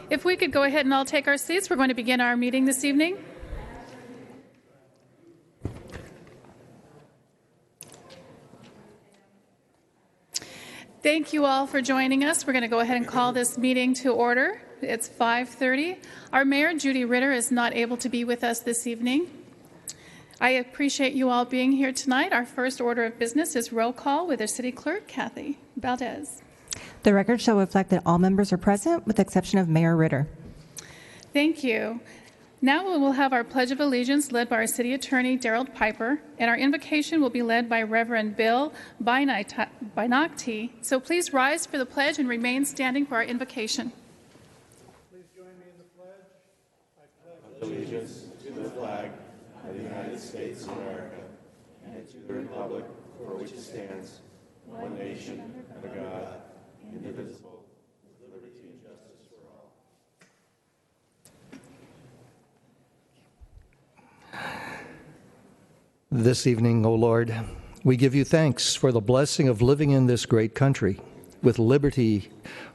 If we could go ahead and all take our seats, we're going to begin our meeting this evening. Thank you all for joining us. We're going to go ahead and call this meeting to order. It's 5:30. Our Mayor, Judy Ritter, is not able to be with us this evening. I appreciate you all being here tonight. Our first order of business is roll call with our City Clerk, Kathy Valdez. The record shall reflect that all members are present, with the exception of Mayor Ritter. Thank you. Now we will have our Pledge of Allegiance led by our City Attorney, Daryl Piper, and our invocation will be led by Reverend Bill Bynakti. So please rise for the pledge and remain standing for our invocation. Please join me in the pledge. I pledge allegiance to the flag of the United States of America and to the republic for which it stands, one nation, under God, indivisible, with liberty and justice for all. This evening, O Lord, we give you thanks for the blessing of living in this great country with liberty,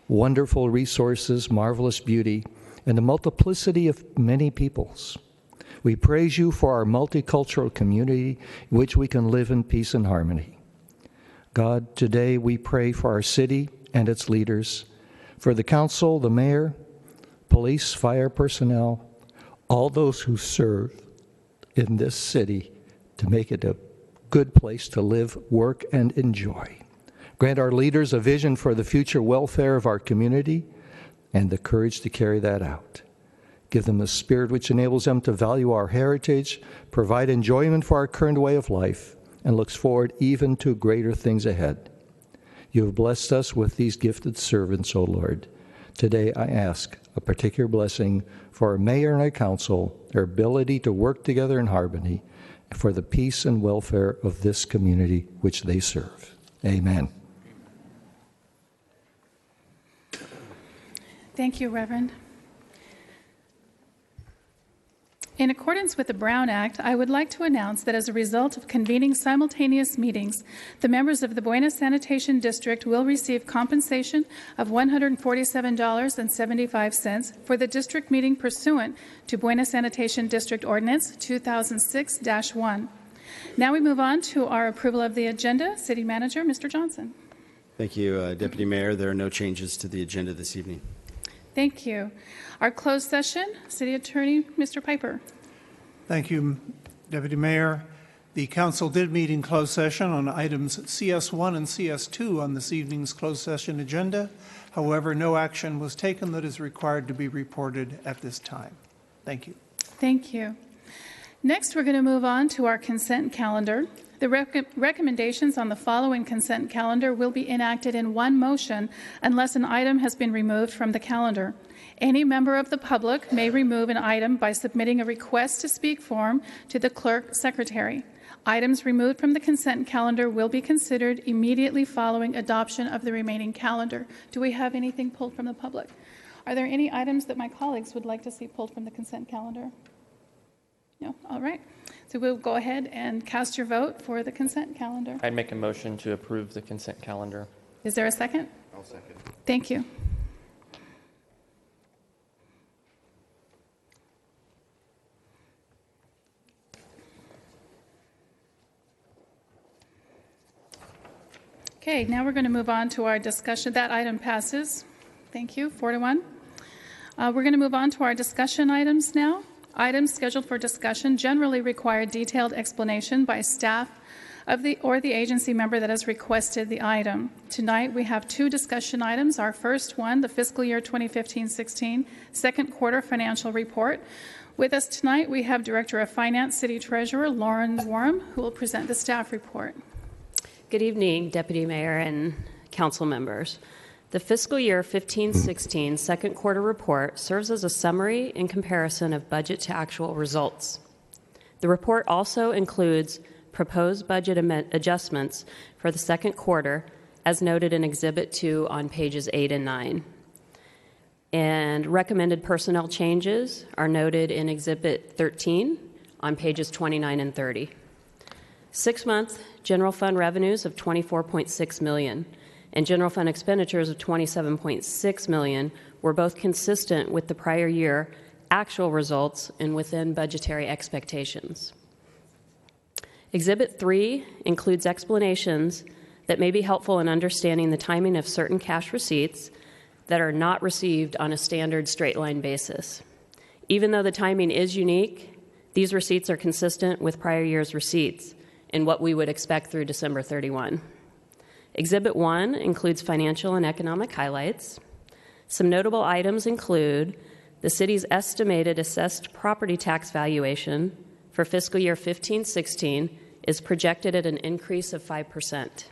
wonderful resources, marvelous beauty, and a multiplicity of many peoples. We praise you for our multicultural community in which we can live in peace and harmony. God, today we pray for our city and its leaders, for the council, the mayor, police, fire personnel, all those who serve in this city to make it a good place to live, work, and enjoy. Grant our leaders a vision for the future welfare of our community and the courage to carry that out. Give them a spirit which enables them to value our heritage, provide enjoyment for our current way of life, and looks forward even to greater things ahead. You have blessed us with these gifted servants, O Lord. Today I ask a particular blessing for our mayor and our council, their ability to work together in harmony, and for the peace and welfare of this community which they serve. Amen. Thank you, Reverend. In accordance with the Brown Act, I would like to announce that as a result of convening simultaneous meetings, the members of the Buena Sanitation District will receive compensation of $147.75 for the district meeting pursuant to Buena Sanitation District Ordinance 2006-1. Now we move on to our approval of the agenda. City Manager, Mr. Johnson. Thank you, Deputy Mayor. There are no changes to the agenda this evening. Thank you. Our closed session, City Attorney, Mr. Piper. Thank you, Deputy Mayor. The council did meet in closed session on items CS1 and CS2 on this evening's closed session agenda. However, no action was taken that is required to be reported at this time. Thank you. Thank you. Next, we're going to move on to our consent calendar. The recommendations on the following consent calendar will be enacted in one motion unless an item has been removed from the calendar. Any member of the public may remove an item by submitting a request to speak form to the clerk secretary. Items removed from the consent calendar will be considered immediately following adoption of the remaining calendar. Do we have anything pulled from the public? Are there any items that my colleagues would like to see pulled from the consent calendar? No? All right. So we'll go ahead and cast your vote for the consent calendar. I'd make a motion to approve the consent calendar. Is there a second? I'll second. Thank you. Okay, now we're going to move on to our discussion. That item passes. Thank you, 4-1. We're going to move on to our discussion items now. Items scheduled for discussion generally require detailed explanation by staff of the agency member that has requested the item. Tonight we have two discussion items. Our first one, the fiscal year 2015-16 second quarter financial report. With us tonight we have Director of Finance, City Treasurer Lauren Warham, who will present the staff report. Good evening, Deputy Mayor and council members. The fiscal year 15-16 second quarter report serves as a summary and comparison of budget to actual results. The report also includes proposed budget adjustments for the second quarter, as noted in Exhibit 2 on pages 8 and 9. And recommended personnel changes are noted in Exhibit 13 on pages 29 and 30. 6-month general fund revenues of $24.6 million. and general fund expenditures of $27.6 million were both consistent with the prior year actual results and within budgetary expectations. Exhibit 3 includes explanations that may be helpful in understanding the timing of certain cash receipts that are not received on a standard straight-line basis. Even though the timing is unique, these receipts are consistent with prior year's receipts and what we would expect through December 31. Exhibit 1 includes financial and economic highlights. Some notable items include the city's estimated assessed property tax valuation for fiscal year 15-16 is projected at an increase of 5%.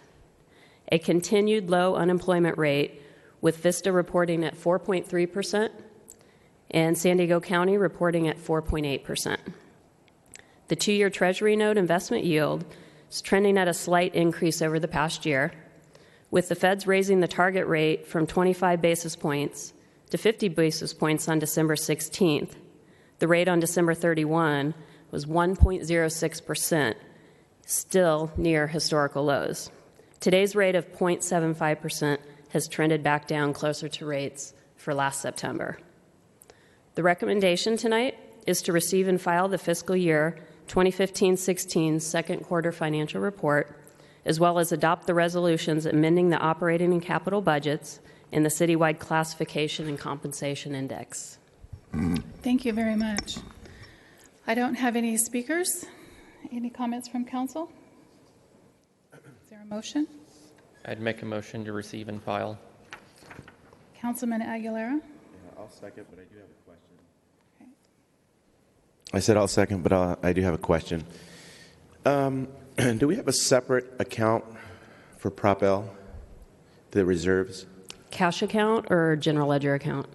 A continued low unemployment rate, with Vista reporting at 4.3% and San Diego County reporting at 4.8%. The 2-year Treasury note investment yield is trending at a slight increase over the past year, with the Feds raising the target rate from 25 basis points to 50 basis points on December 16th. The rate on December 31 was 1.06%, still near historical lows. Today's rate of 0.75% has trended back down closer to rates for last September. The recommendation tonight is to receive and file the fiscal year 2015-16 second quarter financial report, as well as adopt the resolutions amending the operating and capital budgets and the citywide classification and compensation index. Thank you very much. I don't have any speakers. Any comments from council? Is there a motion? I'd make a motion to receive and file. Councilman Aguilera? I'll second, but I do have a question. Okay. I said I'll second, but I do have a question. Do we have a separate account for Prop L, the reserves? Cash account or general ledger account?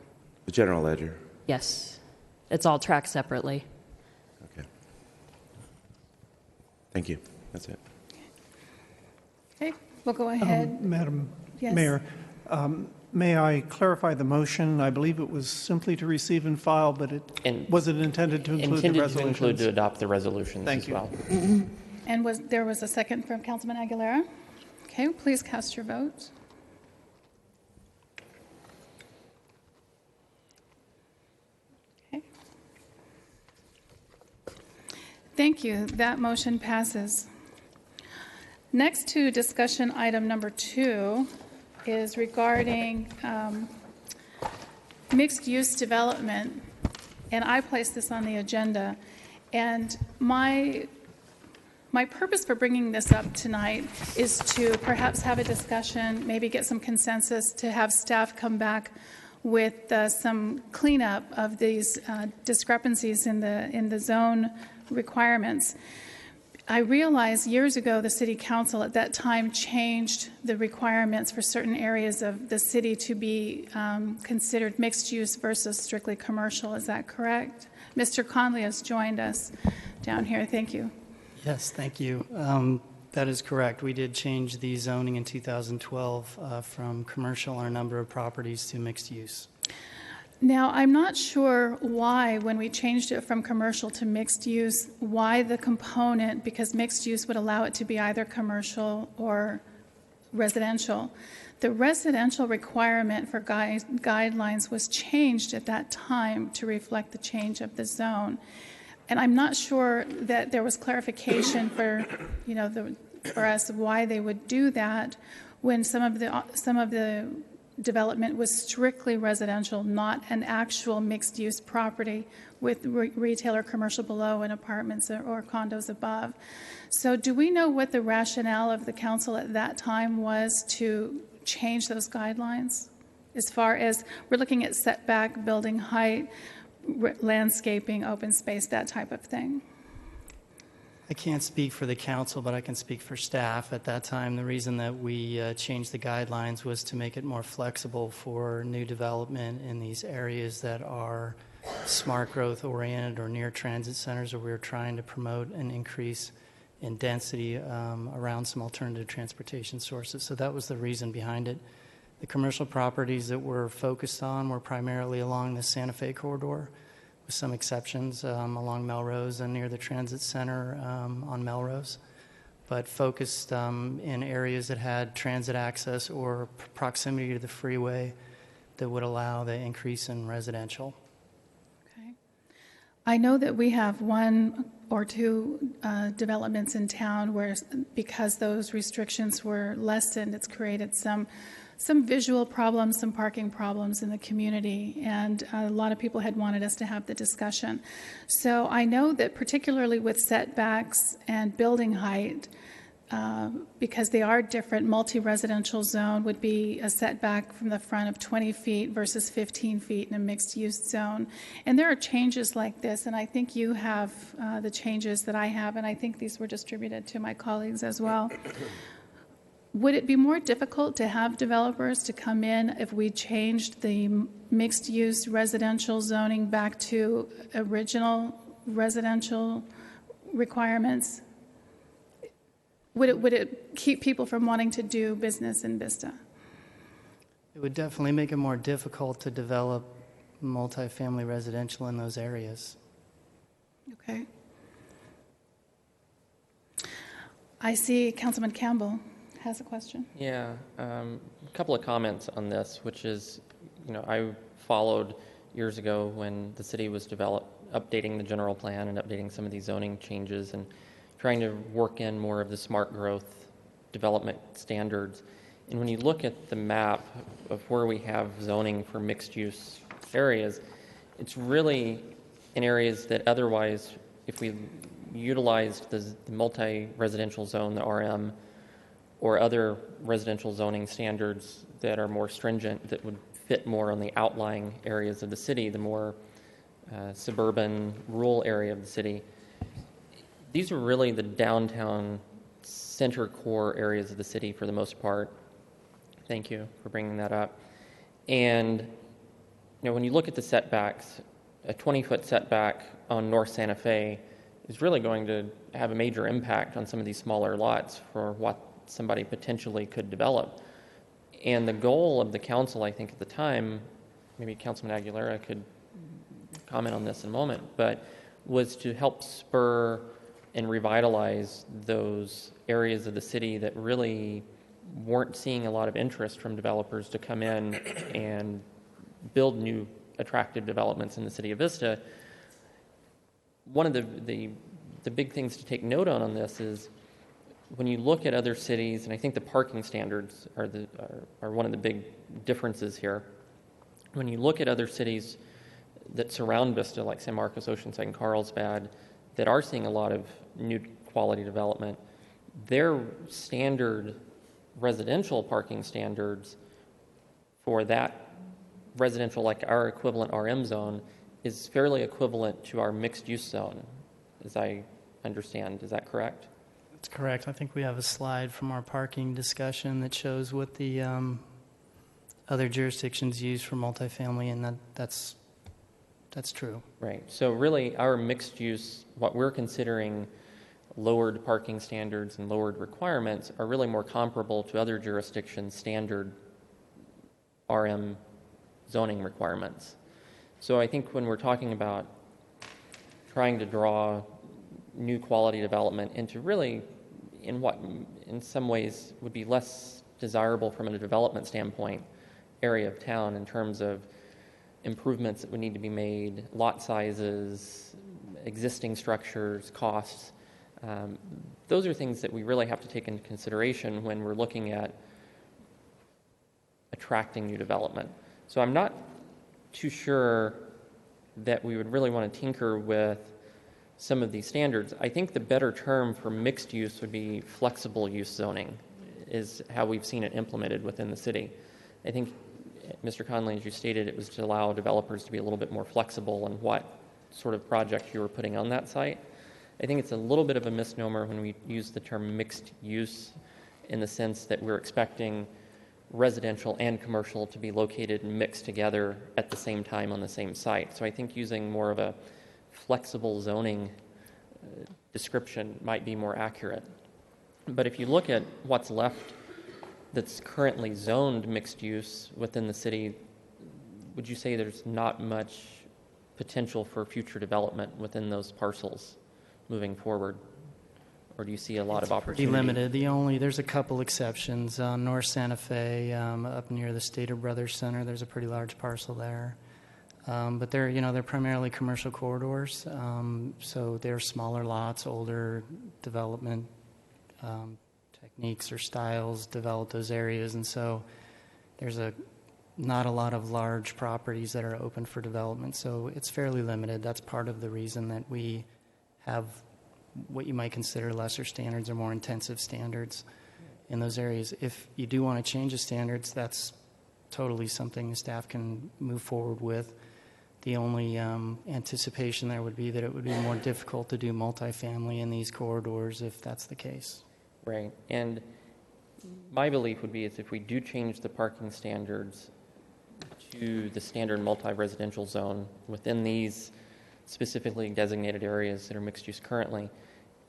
The general ledger. Yes. It's all tracked separately. Okay. Thank you. That's it. Okay, we'll go ahead. Madam Yes. Mayor, may I clarify the motion? I believe it was simply to receive and file, but was it intended to include the Intended to resolutions? include to adopt the resolutions Thank as you. well. And there was a second from Councilman Aguilera? Okay, please cast your vote. Okay. Thank you. That motion passes. Next to discussion item number 2 is regarding mixed-use development, and I placed this on the agenda. And my purpose for bringing this up tonight is to perhaps have a discussion, maybe get some consensus, to have staff come back with some cleanup of these discrepancies in the zone requirements. I realized years ago the City Council at that time changed the requirements for certain areas of the city to be considered mixed use versus strictly commercial. Is that correct? Mr. Conley has joined us down here. Thank you. Yes, thank you. That is correct. We did change the zoning in 2012 from commercial on a number of properties to mixed use. Now, I'm not sure why, when we changed it from commercial to mixed use, why the component, because mixed use would allow it to be either commercial or residential. The residential requirement for guidelines was changed at that time to reflect the change of the zone. And I'm not sure that there was clarification for, for us why they would do that when some of the development was strictly residential, not an actual mixed-use property with retail or commercial below and apartments or condos above. So do we know what the rationale of the council at that time was to change those guidelines? As far as we're looking at setback, building height, landscaping, open space, that type of thing. I can't speak for the council, but I can speak for staff. At that time, the reason that we changed the guidelines was to make it more flexible for new development in these areas that are smart growth oriented or near transit centers, or we were trying to promote an increase in density around some alternative transportation sources. So that was the reason behind it. The commercial properties that we're focused on were primarily along the Santa Fe corridor, with some exceptions along Melrose and near the transit center on Melrose. but focused in areas that had transit access or proximity to the freeway that would allow the increase in residential. Okay. I know that we have one or two developments in town where, because those restrictions were lessened, it's created some visual problems, some parking problems in the community, and a lot of people had wanted us to have the discussion. So I know that particularly with setbacks and building height, because they are different, multi-residential zone would be a setback from the front of 20 feet versus 15 feet in a mixed-use zone. And there are changes like this, and I think you have the changes that I have, and I think these were distributed to my colleagues as well. Would it be more difficult to have developers to come in if we changed the mixed-use residential zoning back to original residential requirements? Would it keep people from wanting to do business in Vista? It would definitely make it more difficult to develop multifamily residential in those areas. Okay. I see Councilman Campbell has a question. Yeah, a couple of comments on this, which is, I followed years ago when the city was updating the general plan and updating some of these zoning changes and trying to work in more of the smart growth development standards. And when you look at the map of where we have zoning for mixed-use areas, it's really in areas that otherwise, if we utilized the multi-residential zone, the RM, or other residential zoning standards that are more stringent, that would fit more on the outlying areas of the city, the more suburban, rural area of the city. These are really the downtown center core areas of the city for the most part. Thank you for bringing that up. And when you look at the setbacks, a 20-foot setback on North Santa Fe is really going to have a major impact on some of these smaller lots for what somebody potentially could develop. And the goal of the council, I think at the time, maybe Councilman Aguilera could comment on this in a moment, but was to help spur and revitalize those areas of the city that really weren't seeing a lot of interest from developers to come in and build new attractive developments in the city of Vista. One of the big things to take note on this is when you look at other cities, and I think the parking standards are one of the big differences here. When you look at other cities that surround Vista, like San Marcos, Oceanside, and Carlsbad, that are seeing a lot of new quality development, their standard residential parking standards for that residential, like our equivalent RM zone, is fairly equivalent to our mixed-use zone, as I understand. Is that correct? That's correct. I think we have a slide from our parking discussion that shows what the other jurisdictions use for multifamily, and that's true. Right. So really, our mixed use, what we're considering lowered parking standards and lowered requirements, are really more comparable to other jurisdictions' standard RM zoning requirements. So I think when we're talking about trying to draw new quality development into really in what in some ways would be less desirable from a development standpoint area of town in terms of improvements that would need to be made, lot sizes, existing structures, costs. Those are things that we really have to take into consideration when we're looking at attracting new development. So I'm not too sure that we would really want to tinker with some of these standards. I think the better term for mixed use would be flexible use zoning, is how we've seen it implemented within the city. I think, Mr. Conley, as you stated, it was to allow developers to be a little bit more flexible in what sort of project you were putting on that site. I think it's a little bit of a misnomer when we use the term mixed use in the sense that we're expecting residential and commercial to be located and mixed together at the same time on the same site. So I think using more of a flexible zoning description might be more accurate. But if you look at what's left that's currently zoned mixed use within the city, would you say there's not much potential for future development within those parcels moving forward? or do you see a lot of Pretty opportunity? limited. There's a couple exceptions. North Santa Fe, up near the Stater Brothers Center, there's a pretty large parcel there. But they're primarily commercial corridors, so they're smaller lots, older development techniques or styles develop those areas, and so there's not a lot of large properties that are open for development, so it's fairly limited. That's part of the reason that we have what you might consider lesser standards or more intensive standards in those areas. If you do want to change the standards, that's totally something the staff can move forward with. The only anticipation there would be that it would be more difficult to do multifamily in these corridors if that's the case. Right. And my belief would be is if we do change the parking standards to the standard multi-residential zone within these specifically designated areas that are mixed use currently,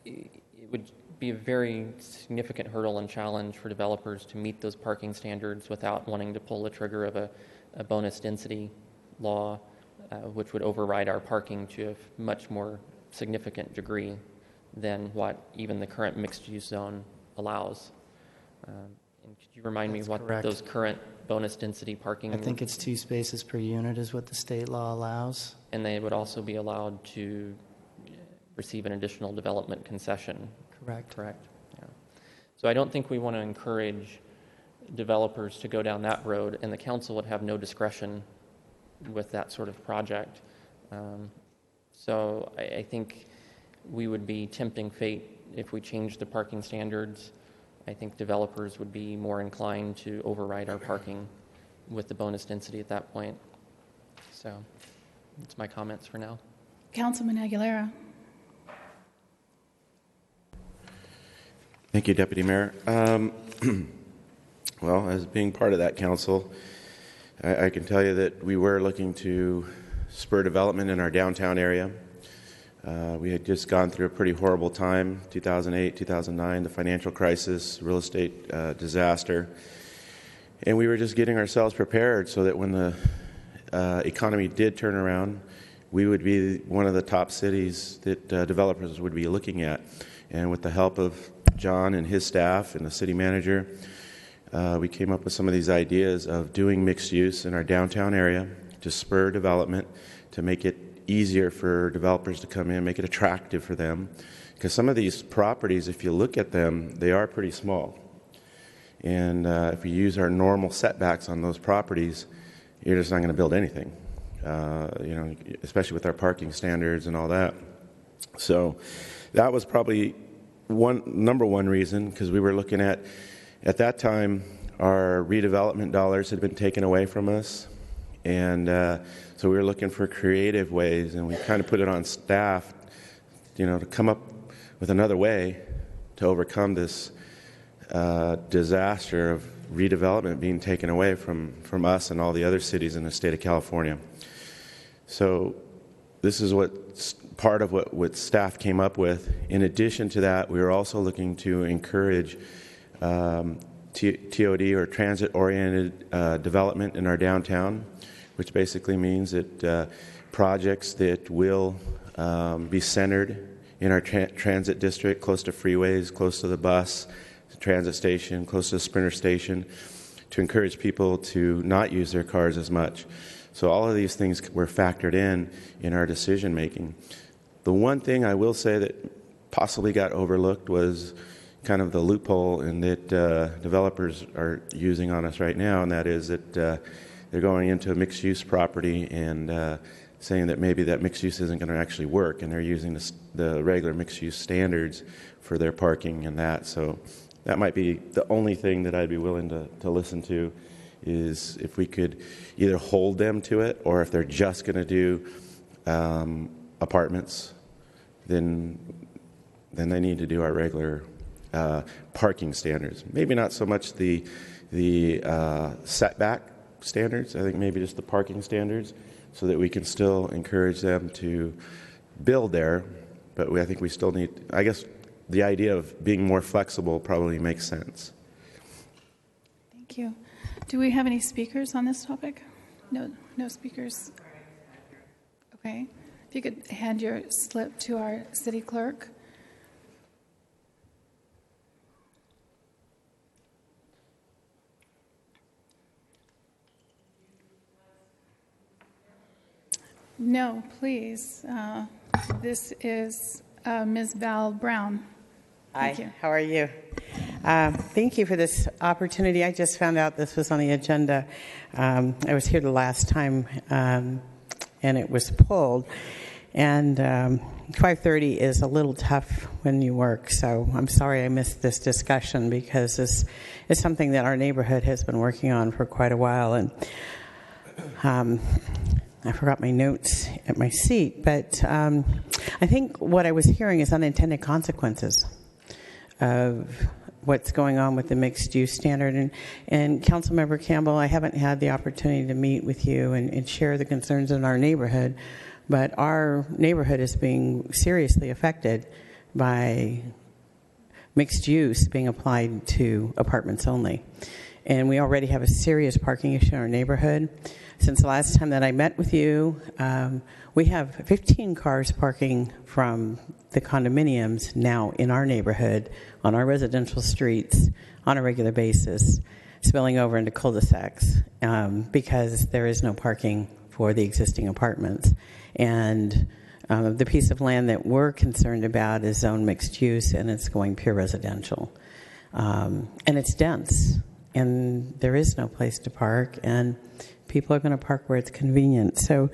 it would be a very significant hurdle and challenge for developers to meet those parking standards without wanting to pull the trigger of a bonus density law, which would override our parking to a much more significant degree than what even the current mixed-use zone allows. And could you remind me what correct. Those current bonus density parking? I think it's 2 spaces per unit is what the state law allows. And they would also be allowed to receive an additional development concession. Correct. Yeah. So I don't think we want to encourage developers to go down that road, and the council would have no discretion with that sort of project. So I think we would be tempting fate if we changed the parking standards. I think developers would be more inclined to override our parking with the bonus density at that point. So that's my comments for now. Councilman Aguilera. Thank you, Deputy Mayor. Well, as being part of that council, I can tell you that we were looking to spur development in our downtown area. We had just gone through a pretty horrible time, 2008, 2009, the financial crisis, real estate disaster. And we were just getting ourselves prepared so that when the economy did turn around, we would be one of the top cities that developers would be looking at. And with the help of John and his staff and the city manager, we came up with some of these ideas of doing mixed use in our downtown area to spur development, to make it easier for developers to come in, make it attractive for them. Because some of these properties, if you look at them, they are pretty small. And if we use our normal setbacks on those properties, you're just not going to build anything, especially with our parking standards and all that. So that was probably number one reason, because we were looking at that time, our redevelopment dollars had been taken away from us. And so we were looking for creative ways, and we kind of put it on staff, to come up with another way to overcome this disaster of redevelopment being taken away from us and all the other cities in the state of California. So this is part of what staff came up with. In addition to that, we were also looking to encourage TOD, or transit-oriented development in our downtown, which basically means that projects that will be centered in our transit district, close to freeways, close to the bus, the transit station, close to the Sprinter station, to encourage people to not use their cars as much. So all of these things were factored in our decision making. The one thing I will say that possibly got overlooked was kind of the loophole in that developers are using on us right now, and that is that they're going into a mixed-use property and saying that maybe that mixed use isn't going to actually work, and they're using the regular mixed-use standards for their parking and that. So that might be the only thing that I'd be willing to listen to, is if we could either hold them to it, or if they're just going to do apartments, then they need to do our regular parking standards. Maybe not so much the setback standards. I think maybe just the parking standards, so that we can still encourage them to build there. But I think we still need, I guess the idea of being more flexible probably makes sense. Thank you. Do we have any speakers on this topic? No speakers. Okay. If you could hand your slip to our city clerk. No, please. This is Ms. Val Brown. Thank you. How are you? Thank you for this opportunity. I just found out this was on the agenda. I was here the last time, and it was pulled. And 5:30 is a little tough when you work, so I'm sorry I missed this discussion because this is something that our neighborhood has been working on for quite a while. And I forgot my notes at my seat, but I think what I was hearing is unintended consequences of what's going on with the mixed-use standard. And Councilmember Campbell, I haven't had the opportunity to meet with you and share the concerns in our neighborhood, but our neighborhood is being seriously affected by mixed use being applied to apartments only. And we already have a serious parking issue in our neighborhood. Since the last time that I met with you, we have 15 cars parking from the condominiums now in our neighborhood on our residential streets on a regular basis, spilling over into cul-de-sacs because there is no parking for the existing apartments. And the piece of land that we're concerned about is zone mixed use, and it's going pure residential. And it's dense, and there is no place to park, and people are going to park where it's convenient. So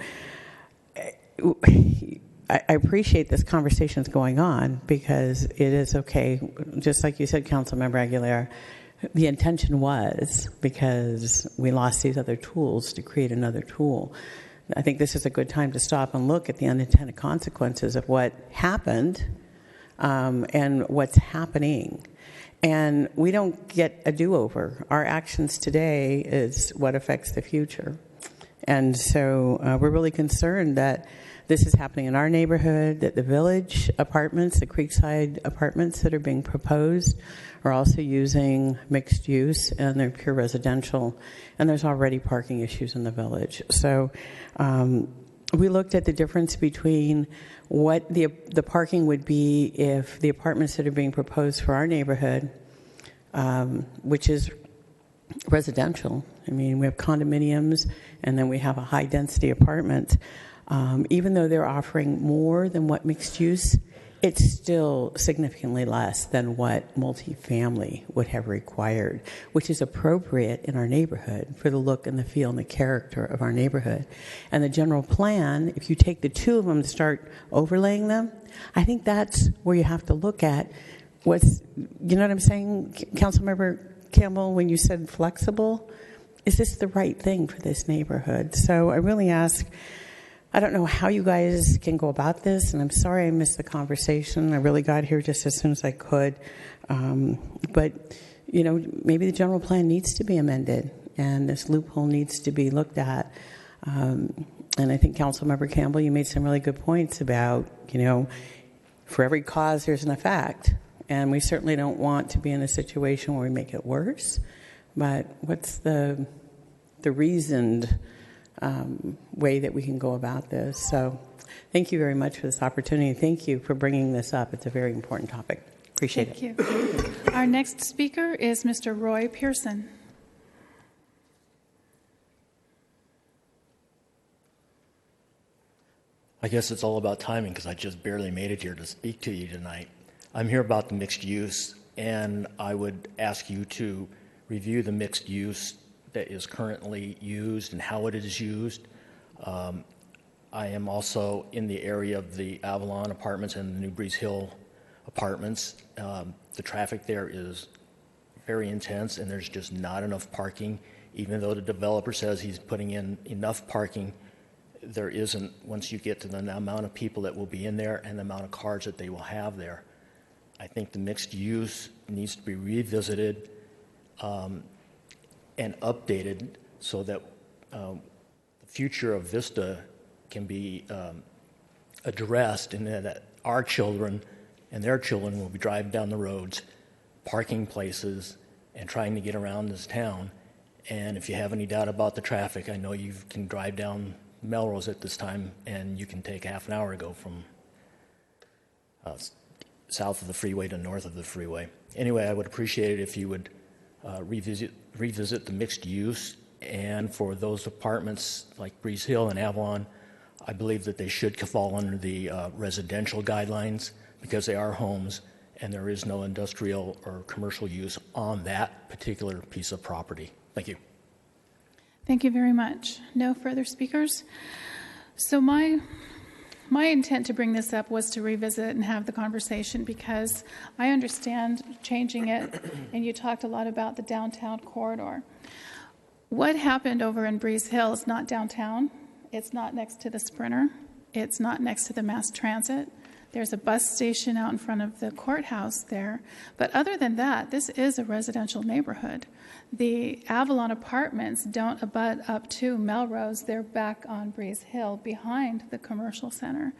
I appreciate this conversation is going on because it is okay. Just like you said, Councilmember Aguilera, the intention was because we lost these other tools to create another tool. I think this is a good time to stop and look at the unintended consequences of what happened and what's happening. And we don't get a do-over. Our actions today is what affects the future. And so we're really concerned that this is happening in our neighborhood, that the village apartments, the Creekside apartments that are being proposed are also using mixed use, and they're pure residential, and there's already parking issues in the village. So we looked at the difference between what the parking would be if the apartments that are being proposed for our neighborhood, which is residential. I mean, we have condominiums, and then we have a high-density apartment. Even though they're offering more than what mixed use, it's still significantly less than what multifamily would have required, which is appropriate in our neighborhood for the look and the feel and the character of our neighborhood. And the general plan, if you take the two of them and start overlaying them, I think that's where you have to look at what's, you know what I'm saying, Councilmember Campbell, when you said flexible, is this the right thing for this neighborhood? So I really ask, I don't know how you guys can go about this, and I'm sorry I missed the conversation. I really got here just as soon as I could. But, you know, maybe the general plan needs to be amended, and this loophole needs to be looked at. And I think, Councilmember Campbell, you made some really good points about, you know, for every cause, there's an effect. And we certainly don't want to be in a situation where we make it worse. But what's the reasoned way that we can go about this? So thank you very much for this opportunity. Thank you for bringing this up. It's a very important topic. Appreciate it. Thank you. Our next speaker is Mr. Roy Pearson. I guess it's all about timing because I just barely made it here to speak to you tonight. I'm here about the mixed use, and I would ask you to review the mixed use that is currently used and how it is used. I am also in the area of the Avalon apartments and the New Breeze Hill apartments. The traffic there is very intense, and there's just not enough parking. Even though the developer says he's putting in enough parking, there isn't once you get to the amount of people that will be in there and the amount of cars that they will have there. I think the mixed use needs to be revisited and updated so that the future of Vista can be addressed, and that our children and their children will be driving down the roads, parking places, and trying to get around this town. And if you have any doubt about the traffic, I know you can drive down Melrose at this time, and you can take half an hour to go from south of the freeway to north of the freeway. Anyway, I would appreciate it if you would revisit the mixed use, and for those apartments like Breeze Hill and Avalon, I believe that they should fall under the residential guidelines because they are homes and there is no industrial or commercial use on that particular piece of property. Thank you. Thank you very much. No further speakers? So my intent to bring this up was to revisit and have the conversation because I understand changing it, and you talked a lot about the downtown corridor. What happened over in Breeze Hill is not downtown. It's not next to the Sprinter. It's not next to the mass transit. There's a bus station out in front of the courthouse there. But other than that, this is a residential neighborhood. The Avalon Apartments don't abut up to Melrose. They're back on Breeze Hill behind the commercial center.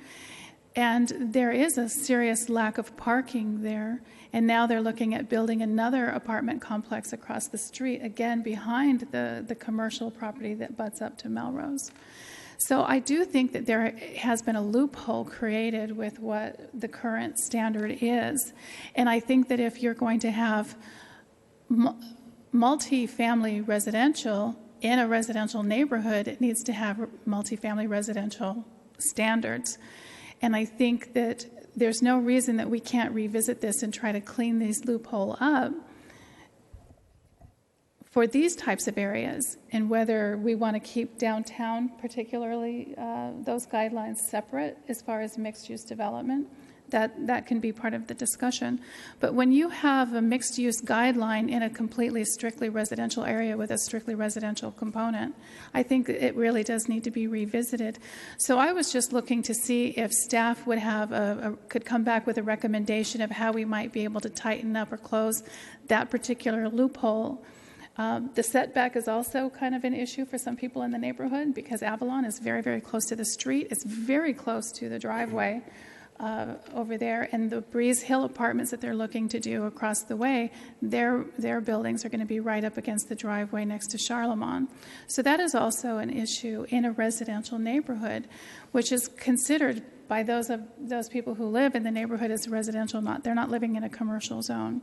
And there is a serious lack of parking there. And now they're looking at building another apartment complex across the street, again behind the commercial property that butts up to Melrose. So I do think that there has been a loophole created with what the current standard is. And I think that if you're going to have multifamily residential in a residential neighborhood, it needs to have multifamily residential standards. And I think that there's no reason that we can't revisit this and try to clean these loophole up for these types of areas, and whether we want to keep downtown particularly those guidelines separate as far as mixed-use development, that can be part of the discussion. But when you have a mixed-use guideline in a completely strictly residential area with a strictly residential component, I think it really does need to be revisited. So I was just looking to see if staff would have could come back with a recommendation of how we might be able to tighten up or close that particular loophole. The setback is also kind of an issue for some people in the neighborhood because Avalon is very, very close to the street. It's very close to the driveway over there. And the Breeze Hill apartments that they're looking to do across the way, their buildings are going to be right up against the driveway next to Charlemont. So that is also an issue in a residential neighborhood, which is considered by those people who live in the neighborhood as residential. They're not living in a commercial zone.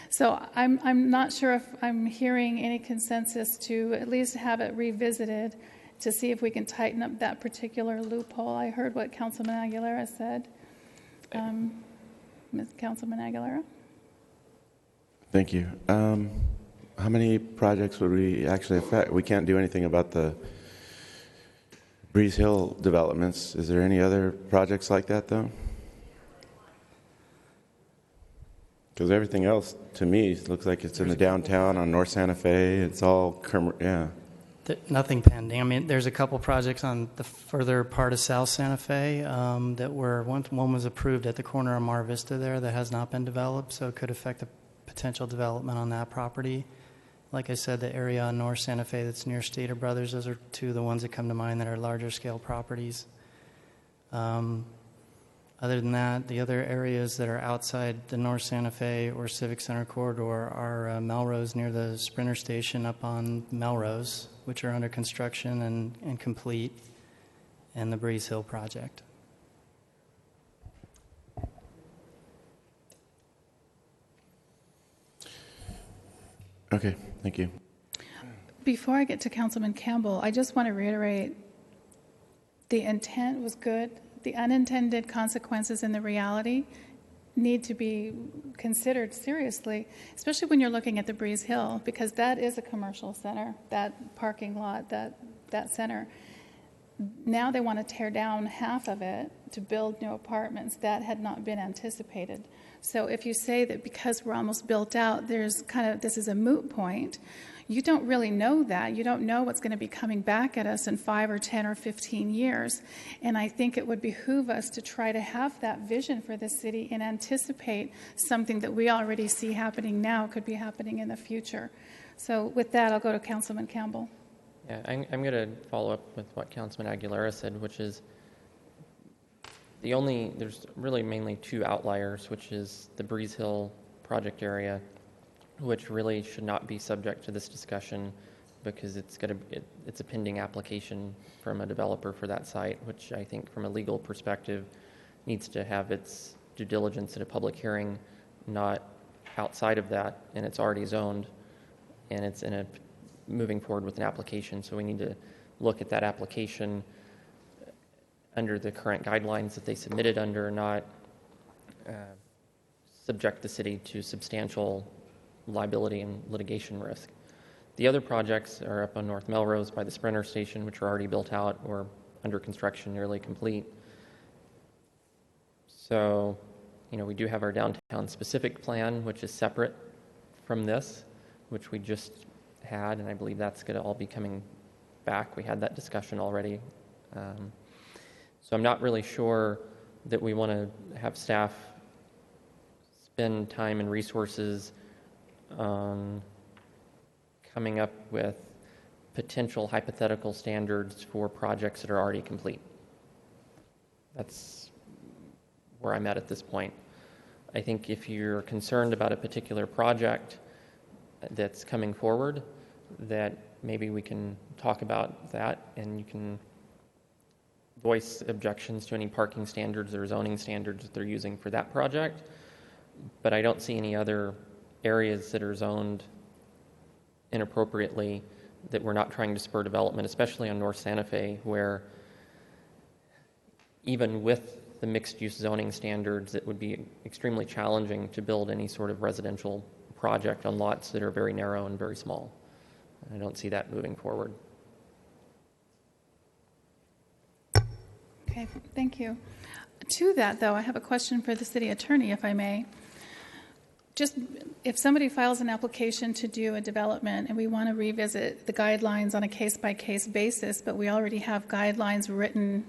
So I'm not sure if I'm hearing any consensus to at least have it revisited to see if we can tighten up that particular loophole. I heard what Councilman Aguilera said. Councilman Aguilera? Thank you. How many projects would we actually affect? We can't do anything about the Breeze Hill developments. Is there any other projects like that, though? Because everything else, to me, looks like it's in the downtown on North Santa Fe. It's all, yeah. Nothing pending. I mean, there's a couple projects on the further part of South Santa Fe that were, one was approved at the corner of Mar Vista there that has not been developed, so it could affect the potential development on that property. Like I said, the area on North Santa Fe that's near Stater Brothers, those are two of the ones that come to mind that are larger scale properties. Other than that, the other areas that are outside the North Santa Fe or Civic Center corridor are Melrose near the Sprinter station up on Melrose, which are under construction and complete, and the Breeze Hill project. Okay, thank you. Before I get to Councilman Campbell, I just want to reiterate the intent was good. The unintended consequences and the reality need to be considered seriously, especially when you're looking at the Breeze Hill, because that is a commercial center, that parking lot, that center. Now they want to tear down half of it to build new apartments. That had not been anticipated. So if you say that because we're almost built out, there's this is a moot point, you don't really know that. You don't know what's going to be coming back at us in 5 or 10 or 15 years. And I think it would behoove us to try to have that vision for the city and anticipate something that we already see happening now could be happening in the future. So with that, I'll go to Councilman Campbell. Yeah, I'm going to follow up with what Councilman Aguilera said, which is there's really mainly two outliers, which is the Breeze Hill project area, which really should not be subject to this discussion because it's a pending application from a developer for that site, which I think from a legal perspective needs to have its due diligence at a public hearing, not outside of that, and it's already zoned, and it's moving forward with an application. So we need to look at that application under the current guidelines that they submitted under, not subject the city to substantial liability and litigation risk. The other projects are up on North Melrose by the Sprinter Station, which are already built out or under construction, nearly complete. So, we do have our downtown specific plan, which is separate from this, which we just had, and I believe that's going to all be coming back. We had that discussion already. So I'm not really sure that we want to have staff spend time and resources on coming up with potential hypothetical standards for projects that are already complete. That's where I'm at this point. I think if you're concerned about a particular project that's coming forward, that maybe we can talk about that, and you can voice objections to any parking standards or zoning standards that they're using for that project. But I don't see any other areas that are zoned inappropriately that we're not trying to spur development, especially on North Santa Fe, where even with the mixed-use zoning standards, it would be extremely challenging to build any sort of residential project on lots that are very narrow and very small. I don't see that moving forward. Okay, thank you. To that, though, I have a question for the city attorney, if I may. Just if somebody files an application to do a development and we want to revisit the guidelines on a case-by-case basis, but we already have guidelines written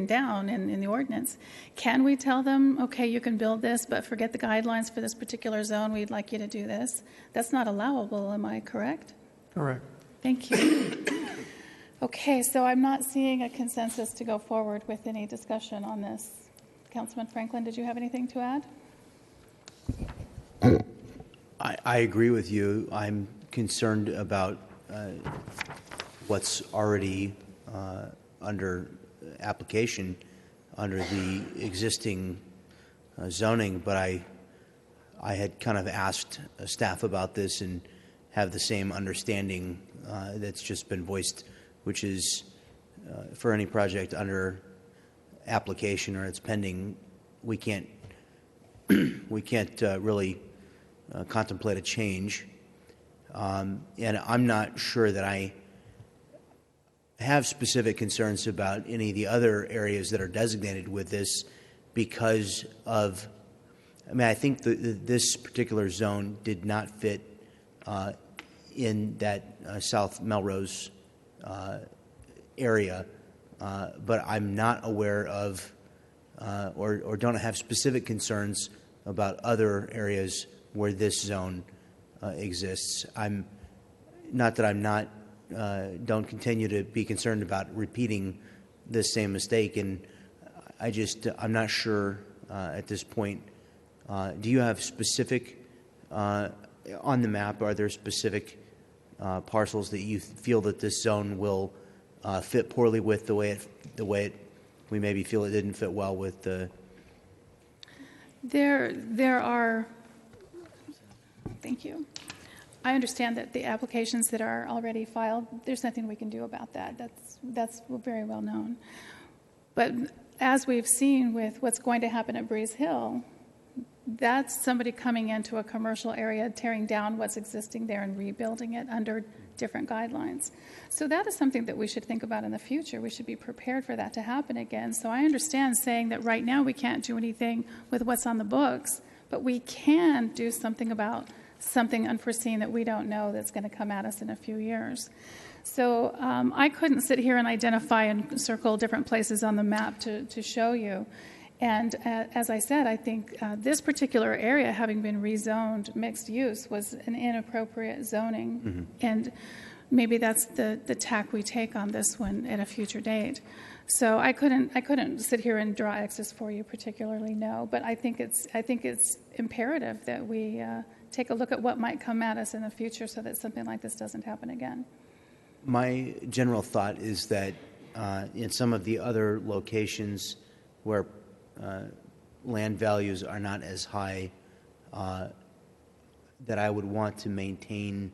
down in the ordinance, can we tell them, okay, you can build this, but forget the guidelines for this particular zone, we'd like you to do this? That's not allowable, am I correct? Correct. Thank you. Okay, so I'm not seeing a consensus to go forward with any discussion on this. Councilman Franklin, did you have anything to add? I agree with you. I'm concerned about what's already under application under the existing zoning, but I had kind of asked staff about this and have the same understanding that's just been voiced, which is for any project under application or it's pending, we can't really contemplate a change. And I'm not sure that I have specific concerns about any of the other areas that are designated with this because of, I think this particular zone did not fit in that South Melrose area, but I'm not aware of or don't have specific concerns about other areas where this zone exists. I'm not that I'm not don't continue to be concerned about repeating this same mistake, and I'm not sure at this point. Do you have specific on the map? Are there specific parcels that you feel that this zone will fit poorly with the way we maybe feel it didn't fit well with the? There are. Thank you. I understand that the applications that are already filed, there's nothing we can do about that. That's very well known. But as we've seen with what's going to happen at Breeze Hill, that's somebody coming into a commercial area, tearing down what's existing there and rebuilding it under different guidelines. So that is something that we should think about in the future. We should be prepared for that to happen again. So I understand saying that right now we can't do anything with what's on the books, but we can do something about something unforeseen that we don't know that's going to come at us in a few years. So I couldn't sit here and identify and circle different places on the map to show you. And as I said, I think this particular area, having been rezoned mixed use, was an inappropriate zoning. Mm-hmm. And maybe that's the tack we take on this one at a future date. So I couldn't sit here and draw X's for you particularly, no. But I think it's imperative that we take a look at what might come at us in the future so that something like this doesn't happen again. My general thought is that in some of the other locations where land values are not as high, that I would want to maintain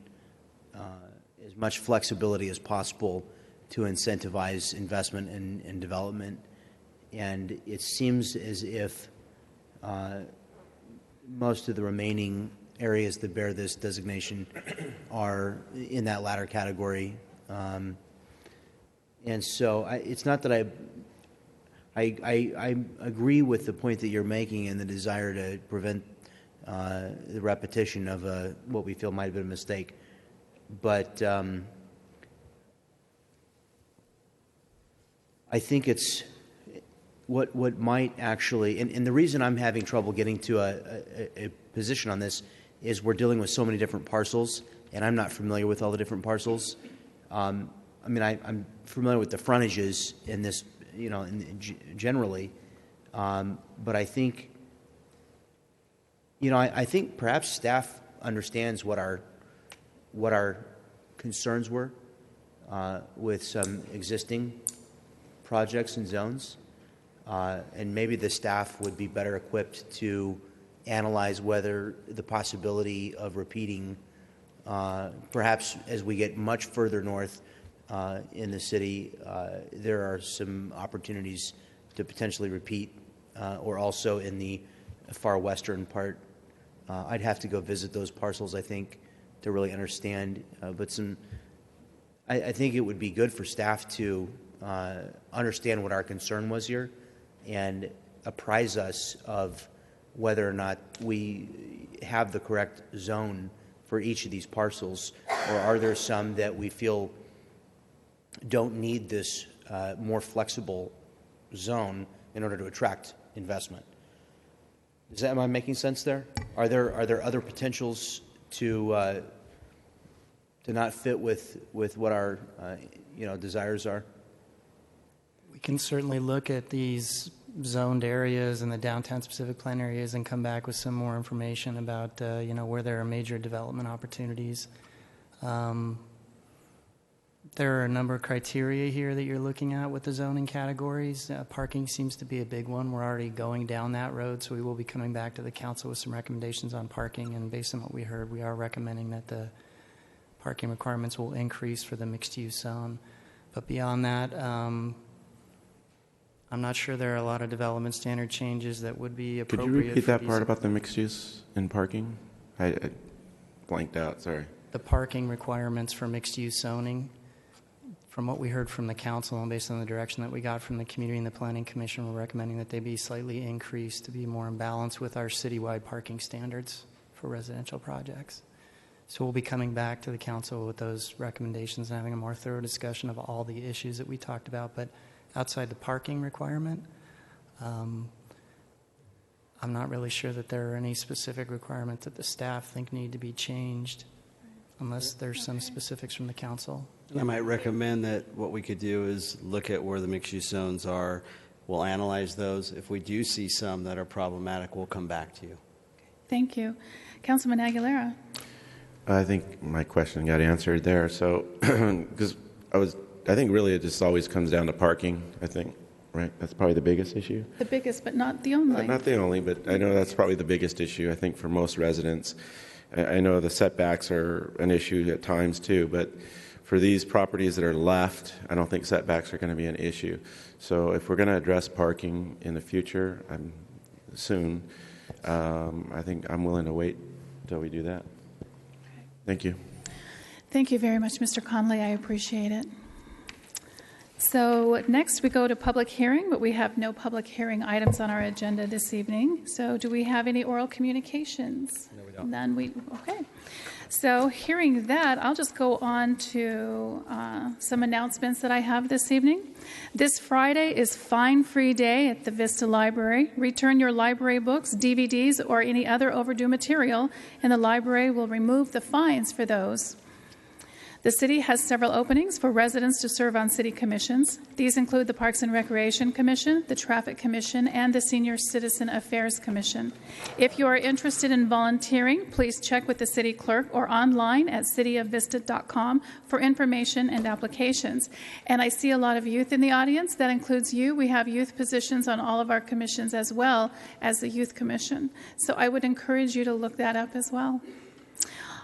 as much flexibility as possible to incentivize investment and development. And it seems as if most of the remaining areas that bear this designation are in that latter category. And so it's not that I agree with the point that you're making and the desire to prevent the repetition of what we feel might have been a mistake. But I think it's what might actually, and the reason I'm having trouble getting to a position on this is we're dealing with so many different parcels, and I'm not familiar with all the different parcels. I mean, I'm familiar with the frontages in this, generally, but I think, I think perhaps staff understands what our concerns were with some existing projects and zones, and maybe the staff would be better equipped to analyze whether the possibility of repeating, perhaps as we get much further north in the city, there are some opportunities to potentially repeat, or also in the far western part. I'd have to go visit those parcels, I think, to really understand. But I think it would be good for staff to understand what our concern was here and apprise us of whether or not we have the correct zone for each of these parcels, or are there some that we feel don't need this more flexible zone in order to attract investment. Am I making sense there? Are there other potentials to not fit with what our desires are? We can certainly look at these zoned areas and the downtown specific plan areas and come back with some more information about where there are major development opportunities. There are a number of criteria here that you're looking at with the zoning categories. Parking seems to be a big one. We're already going down that road, so we will be coming back to the council with some recommendations on parking. And based on what we heard, we are recommending that the parking requirements will increase for the mixed-use zone. But beyond that, I'm not sure there are a lot of development standard changes that would be appropriate. Could you repeat that part about the mixed use and parking? I blanked out, sorry. The parking requirements for mixed-use zoning. From what we heard from the council and based on the direction that we got from the community and the planning commission, we're recommending that they be slightly increased to be more in balance with our citywide parking standards for residential projects. So we'll be coming back to the council with those recommendations and having a more thorough discussion of all the issues that we talked about. But outside the parking requirement, I'm not really sure that there are any specific requirements that the staff think need to be changed unless there's some specifics from the council. I might recommend that what we could do is look at where the mixed-use zones are. We'll analyze those. If we do see some that are problematic, we'll come back to you. Thank you. Councilman Aguilera. I think my question got answered there. So, because I think really it just always comes down to parking, I think, right? That's probably the biggest issue. The biggest, but not the only. Not the only, but I know that's probably the biggest issue, I think, for most residents. I know the setbacks are an issue at times too, but for these properties that are left, I don't think setbacks are going to be an issue. So if we're going to address parking in the future, soon, I think I'm willing to wait until we do that. Thank you. Thank you very much, Mr. Conley. I appreciate it. So next we go to public hearing, but we have no public hearing items on our agenda this evening. So do we have any oral communications? No, we don't. None. Okay. So hearing that, I'll just go on to some announcements that I have this evening. This Friday is Fine Free Day at the Vista Library. Return your library books, DVDs, or any other overdue material, and the library will remove the fines for those. The city has several openings for residents to serve on city commissions. These include the Parks and Recreation Commission, the Traffic Commission, and the Senior Citizen Affairs Commission. If you are interested in volunteering, please check with the city clerk or online at cityofvista.com for information and applications. And I see a lot of youth in the audience. That includes you. We have youth positions on all of our commissions as well as the Youth Commission. So I would encourage you to look that up as well.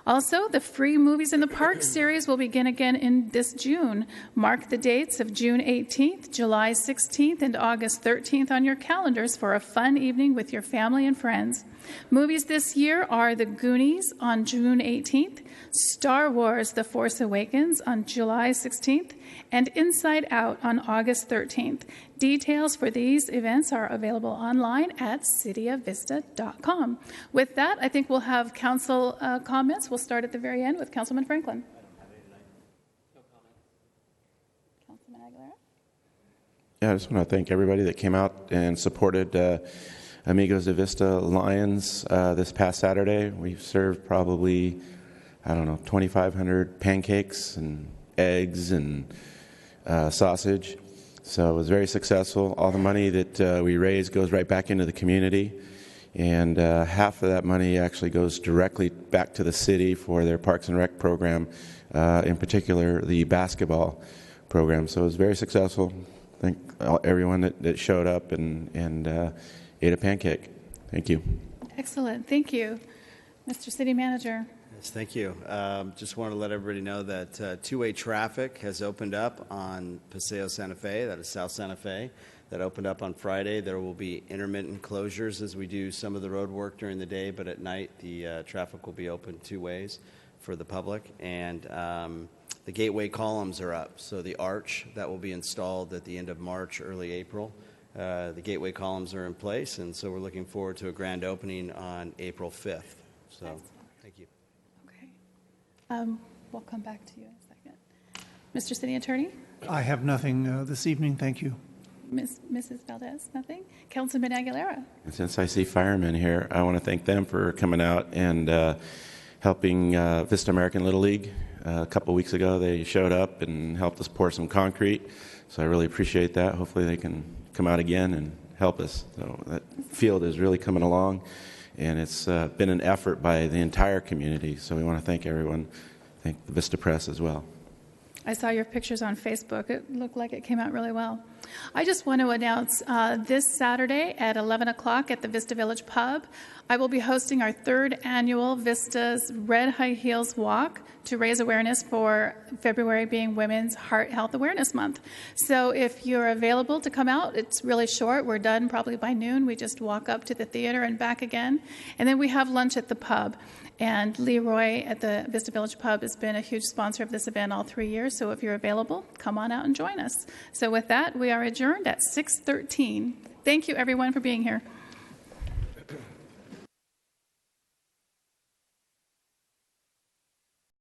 Also, the Free Movies in the Park series will begin again in this June. Mark the dates of June 18th, July 16th, and August 13th on your calendars for a fun evening with your family and friends. Movies this year are The Goonies on June 18th, Star Wars The Force Awakens on July 16th, and Inside Out on August 13th. Details for these events are available online at cityofvista.com. With that, I think we'll have council comments. We'll start at the very end with Councilman Franklin. Councilman Aguilera? Yeah, I just want to thank everybody that came out and supported Amigos de Vista Lions this past Saturday. We've served probably, 2,500 pancakes and eggs and sausage. So it was very successful. All the money that we raise goes right back into the community. And half of that money actually goes directly back to the city for their Parks and Rec program, in particular the basketball program. So it was very successful. Thank everyone that showed up and ate a pancake. Thank you. Excellent. Thank you. Mr. City Manager. Yes, thank you. Just want to let everybody know that two-way traffic has opened up on Paseo Santa Fe, that is South Santa Fe. That opened up on Friday. There will be intermittent closures as we do some of the road work during the day, but at night the traffic will be open two ways for the public. And the gateway columns are up, so the arch that will be installed at the end of March, early April. The gateway columns are in place, and so we're looking forward to a grand opening on April 5th. So, thank you. Okay. We'll come back to you in a second. Mr. City Attorney? I have nothing this evening. Thank you. Mrs. Valdez, nothing? Councilman Aguilera? Since I see firemen here, I want to thank them for coming out and helping Vista American Little League. A couple weeks ago, they showed up and helped us pour some concrete. So I really appreciate that. Hopefully they can come out again and help us. So that field is really coming along, and it's been an effort by the entire community. So we want to thank everyone. Thank the Vista Press as well. I saw your pictures on Facebook. It looked like it came out really well. I just want to announce this Saturday at 11 o'clock at the Vista Village Pub, I will be hosting our third annual Vista's Red High Heels Walk to raise awareness for February being Women's Heart Health Awareness Month. So if you're available to come out, it's really short. We're done probably by noon. We just walk up to the theater and back again. And then we have lunch at the pub. And Leroy at the Vista Village Pub has been a huge sponsor of this event all 3 years. So if you're available, come on out and join us. So with that, we are adjourned at 6:13. Thank you, everyone, for being here.